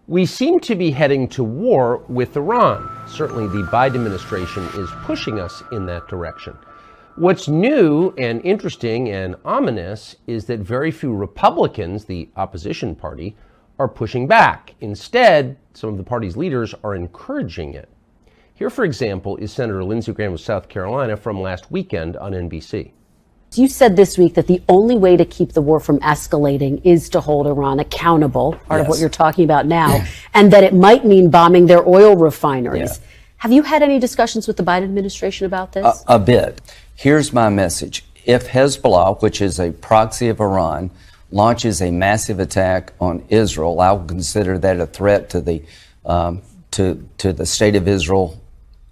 We seem to be heading to war with Iran. Certainly the Biden administration is pushing us in that direction. What's new and interesting and ominous is that very few Republicans, the opposition party, are pushing back. Instead, some of the party's leaders are encouraging it. Here, for example, is Senator Lindsey Graham of South Carolina from last weekend on NBC. You said this week that the only way to keep the war from escalating is to hold Iran accountable, part of what you're talking about now, and that it might mean bombing their oil refineries. Have you had any discussions with the Biden administration about this? A bit. Here's my message. If Hezbollah, which is a proxy of Iran, launches a massive attack on Israel, I will consider that a threat to the state of Israel,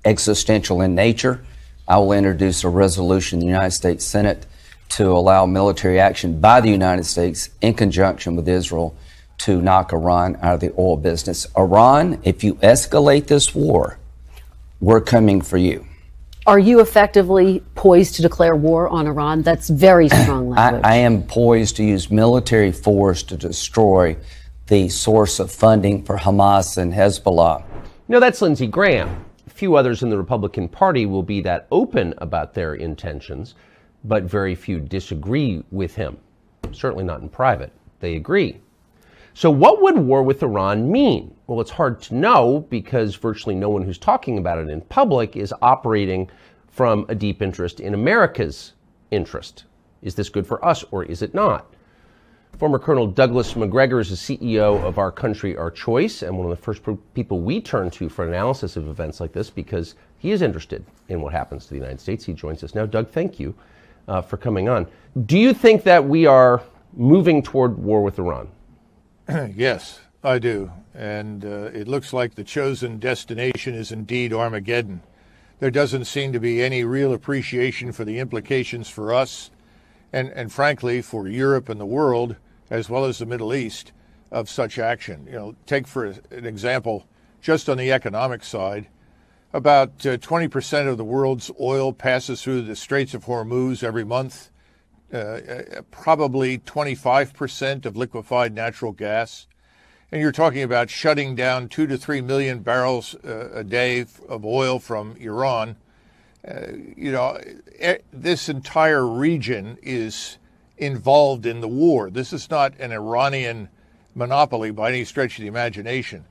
existential in nature. I will introduce a resolution in the United States Senate to allow military action by the United States in conjunction with Israel to knock Iran out of the oil business. Iran, if you escalate this war, we're coming for you. Are you effectively poised to declare war on Iran? That's very strong language. I am poised to use military force to destroy the source of funding for Hamas and Hezbollah. No, that's Lindsey Graham. Few others in the Republican Party will be that open about their intentions, but very few disagree with him. Certainly not in private. They agree. So what would war with Iran mean? Well, it's hard to know because virtually no one who's talking about it in public is operating from a deep interest in America's interest. Is this good for us or is it not? Former Colonel Douglas Macgregor is the CEO of Our Country, Our Choice, and one of the first people we turn to for analysis of events like this because he is interested in what happens to the United States. He joins us now. Doug, thank you for coming on. Do you think that we are moving toward war with Iran? Yes, I do. And it looks like the chosen destination is indeed Armageddon. There doesn't seem to be any real appreciation for the implications for us and frankly, for Europe and the world, as well as the Middle East, of such action. You know, take for an example, just on the economic side, about 20% of the world's oil passes through the Straits of Hormuz every month. Probably 25% of liquefied natural gas. And you're talking about shutting down 2 to 3 million barrels a day of oil from Iran. This entire region is involved in the war. This is not an Iranian monopoly by any stretch of the imagination.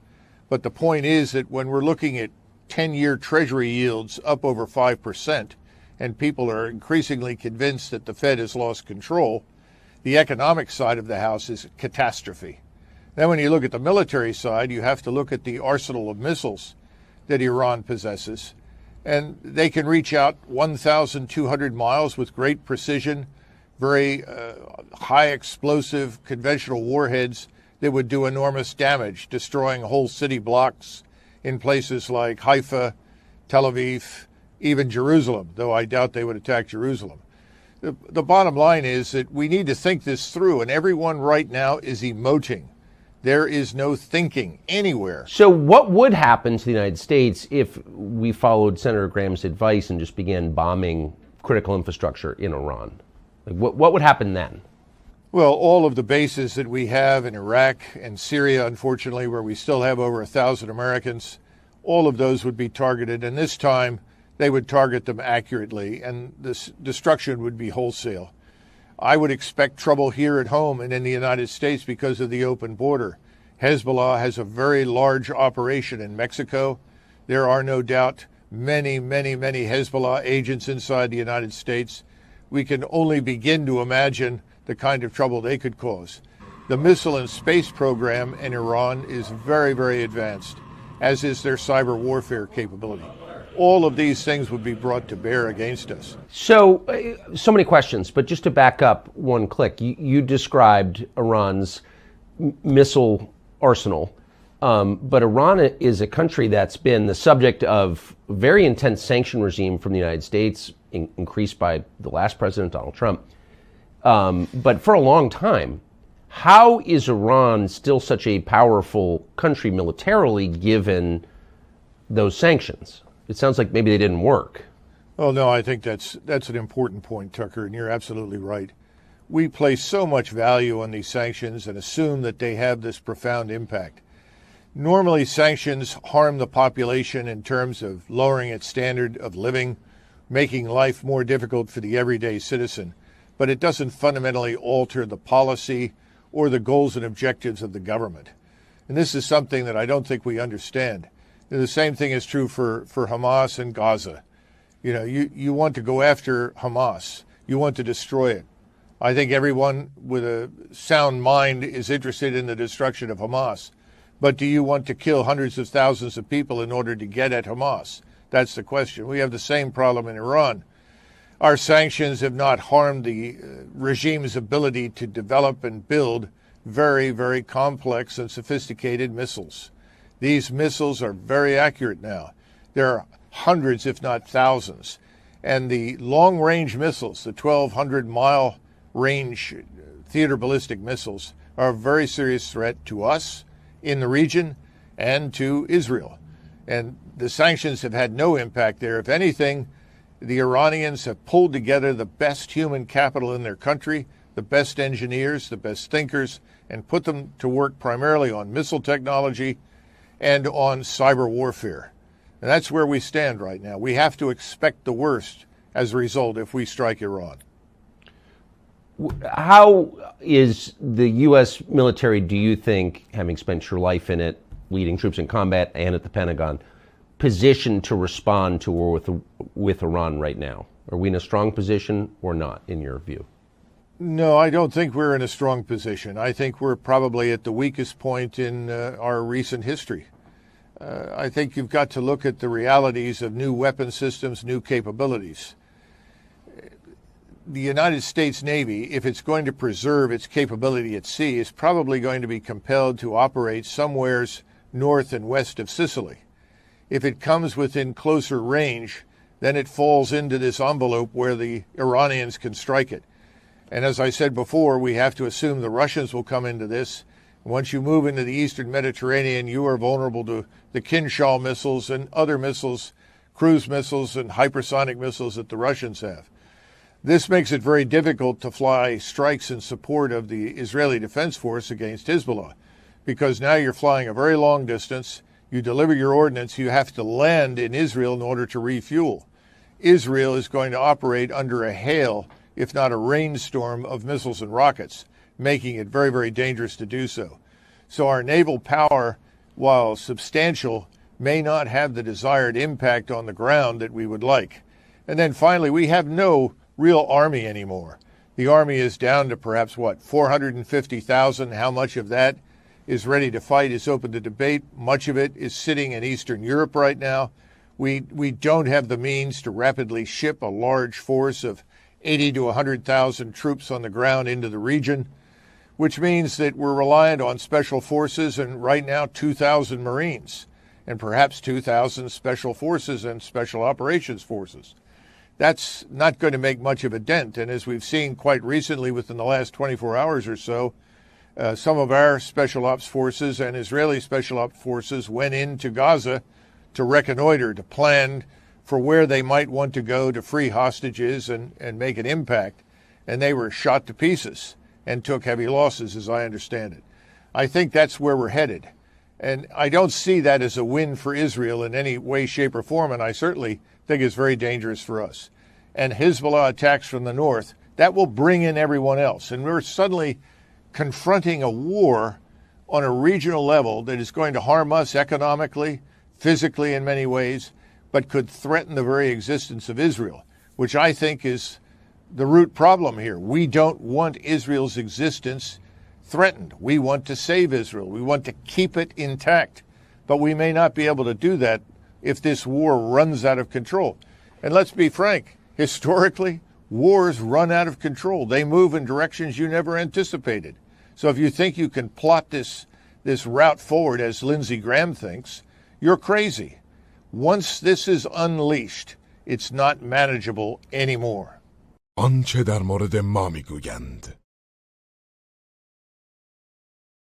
But the point is that when we're looking at 10-year Treasury yields up over 5%, and people are increasingly convinced that the Fed has lost control, the economic side of the house is catastrophe. Then when you look at the military side, you have to look at the arsenal of missiles that Iran possesses. And they can reach out 1,200 miles with great precision, very high explosive conventional warheads that would do enormous damage, destroying whole city blocks in places like Haifa, Tel Aviv, even Jerusalem, though I doubt they would attack Jerusalem. The bottom line is that we need to think this through, and everyone right now is emoting. There is no thinking anywhere. So what would happen to the United States if we followed Senator Graham's advice and just began bombing critical infrastructure in Iran? Like what would happen then? Well, all of the bases that we have in Iraq and Syria, unfortunately, where we still have over 1,000 Americans, all of those would be targeted. And this time, they would target them accurately, and this destruction would be wholesale. I would expect trouble here at home and in the United States because of the open border. Hezbollah has a very large operation in Mexico. There are no doubt many Hezbollah agents inside the United States. We can only begin to imagine the kind of trouble they could cause. The missile and space program in Iran is very advanced, as is their cyber warfare capability. All of these things would be brought to bear against us. So many questions, but just to back up one click, you described Iran's missile arsenal, but Iran is a country that's been the subject of a very intense sanction regime from the United States, increased by the last president, Donald Trump, but for a long time. How is Iran still such a powerful country militarily given those sanctions? It sounds like maybe they didn't work. Oh, no, I think that's an important point, Tucker, and you're absolutely right. We place so much value on these sanctions and assume that they have this profound impact. Normally, sanctions harm the population in terms of lowering its standard of living, making life more difficult for the everyday citizen, but it doesn't fundamentally alter the policy or the goals and objectives of the government. And this is something that I don't think we understand. And the same thing is true for Hamas and Gaza. You know, you want to go after Hamas. You want to destroy it. I think everyone with a sound mind is interested in the destruction of Hamas. But do you want to kill hundreds of thousands of people in order to get at Hamas? That's the question. We have the same problem in Iran. Our sanctions have not harmed the regime's ability to develop and build very, very complex and sophisticated missiles. These missiles are very accurate now. There are hundreds, if not thousands. And the long-range missiles, the 1,200-mile range theater ballistic missiles, are a very serious threat to us in the region and to Israel. And the sanctions have had no impact there. If anything, the Iranians have pulled together the best human capital in their country, the best engineers, the best thinkers, and put them to work primarily on missile technology and on cyber warfare. And that's where we stand right now. We have to expect the worst as a result if we strike Iran. How is the U.S. military, do you think, having spent your life in it, leading troops in combat and at the Pentagon, positioned to respond to war with Iran right now? Are we in a strong position or not, in your view? No, I don't think we're in a strong position. I think we're probably at the weakest point in our recent history. I think you've got to look at the realities of new weapon systems, new capabilities. The United States Navy, if it's going to preserve its capability at sea, is probably going to be compelled to operate somewheres north and west of Sicily. If it comes within closer range, then it falls into this envelope where the Iranians can strike it. And as I said before, we have to assume the Russians will come into this. Once you move into the eastern Mediterranean, you are vulnerable to the Kinshal missiles and other missiles, cruise missiles and hypersonic missiles that the Russians have. This makes it very difficult to fly strikes in support of the Israeli Defense Force against Hezbollah, because now you're flying a very long distance. You deliver your ordnance, you have to land in Israel in order to refuel. Israel is going to operate under a hail, if not a rainstorm, of missiles and rockets, making it very, very dangerous to do so. So our naval power, while substantial, may not have the desired impact on the ground that we would like. And then finally, we have no real army anymore. The army is down to perhaps, 450,000. How much of that is ready to fight is open to debate. Much of it is sitting in Eastern Europe right now. We don't have the means to rapidly ship a large force of 80 to 100,000 troops on the ground into the region, which means that we're reliant on special forces and right now 2,000 Marines and perhaps 2,000 special forces and special operations forces. That's not going to make much of a dent. And as we've seen quite recently within the last 24 hours or so, some of our special ops forces and Israeli special ops forces went into Gaza to reconnoiter, to plan for where they might want to go to free hostages and make an impact. And they were shot to pieces and took heavy losses, as I understand it. I think that's where we're headed. And I don't see that as a win for Israel in any way, shape, or form, and I certainly think it's very dangerous for us. And Hezbollah attacks from the north, that will bring in everyone else. And we're suddenly confronting a war on a regional level that is going to harm us economically, physically in many ways, but could threaten the very existence of Israel, which I think is the root problem here. We don't want Israel's existence threatened. We want to save Israel. We want to keep it intact. But we may not be able to do that if this war runs out of control. And let's be frank, historically, wars run out of control. They move in directions you never anticipated. So if you think you can plot this route forward, as Lindsey Graham thinks, you're crazy. Once this is unleashed, it's not manageable anymore. آنچه در مورد ما میگویند